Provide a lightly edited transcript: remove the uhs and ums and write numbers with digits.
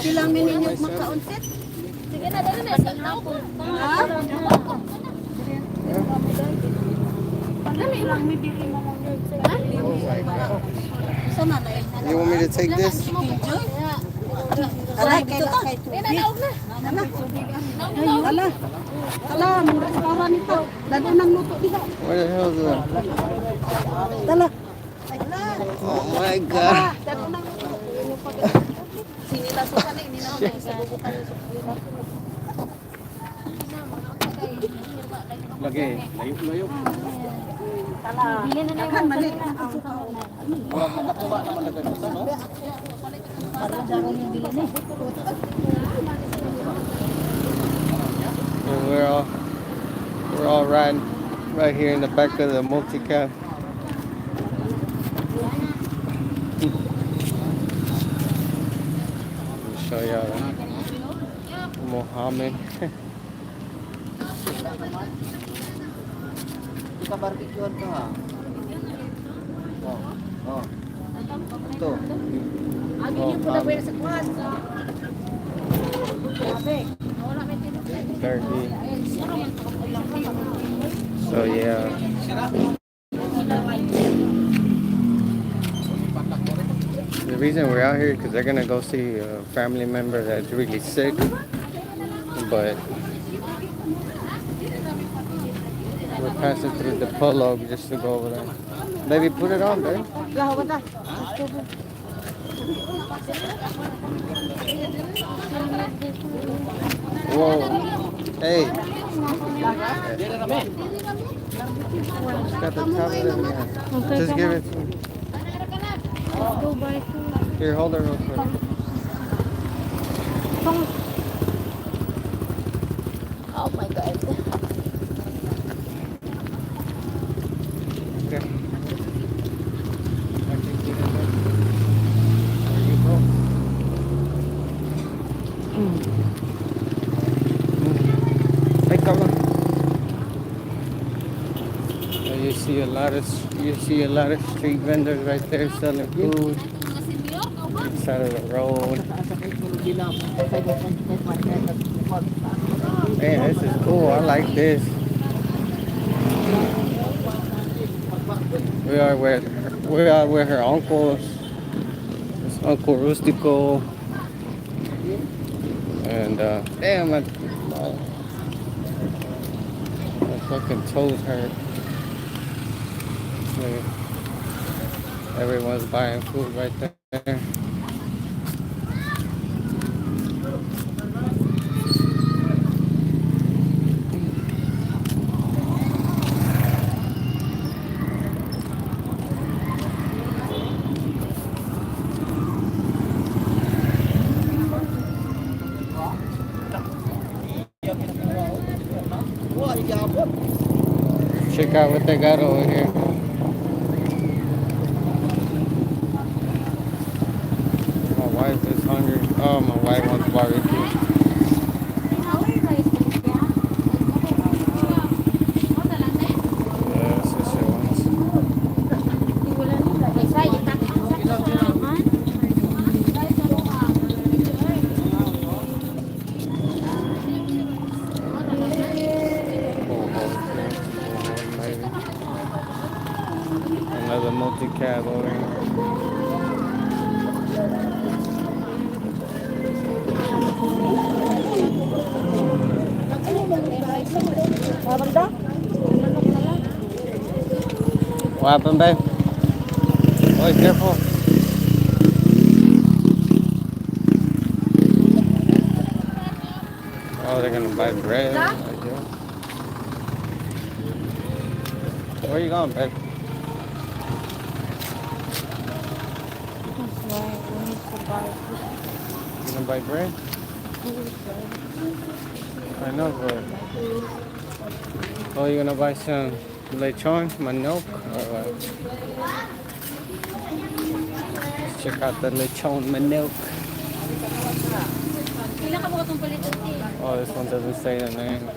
Silang mininyog makaunsit. Sige na, dali na. Sa ako. You want me to take this? Ala, ito to. Ala. Ala, mura sa kawan nito. Lalo nang luto diha. Where the hell is that? Dala. Oh my god. Lalo nang luto. Sinilasukan na, hindi na ako sa bubukan ng sukli. Lagi, layok-layok. Kan mali. Wala ka natuba naman na ganito, no? And we're all riding right here in the back of the multi-cab. Let me show y'all Mohammed. Ika barbecue ka ha. Oh. Ito. Turkey. So yeah. The reason we're out here because they're gonna go see a family member that's really sick, but we're passing through the dipolog just to go over there. Baby, put it on, babe. Whoa. Hey. It's got the top in there. Just give it to me. Here, hold it real quick. Oh my God. Okay. I can get it there. There you go. Hey, come on. So you see a lot of street vendors right there selling food. Side of the road. Man, this is cool. I like this. We are with her uncles. It's Uncle Rustico. And damn, my fucking toes hurt. See, everyone's buying food right there. Check out what they got over here. My wife is hungry. Oh, my wife wants barbecue. Yeah, that's what she wants. Another multi-cab over here. What happened, babe? Oh, careful. Oh, they're gonna buy bread. Where you going, babe? You gonna buy bread? I know, but oh, you gonna buy some lechon, manok, or what? Let's check out the lechon manok. Oh, this one doesn't say the name.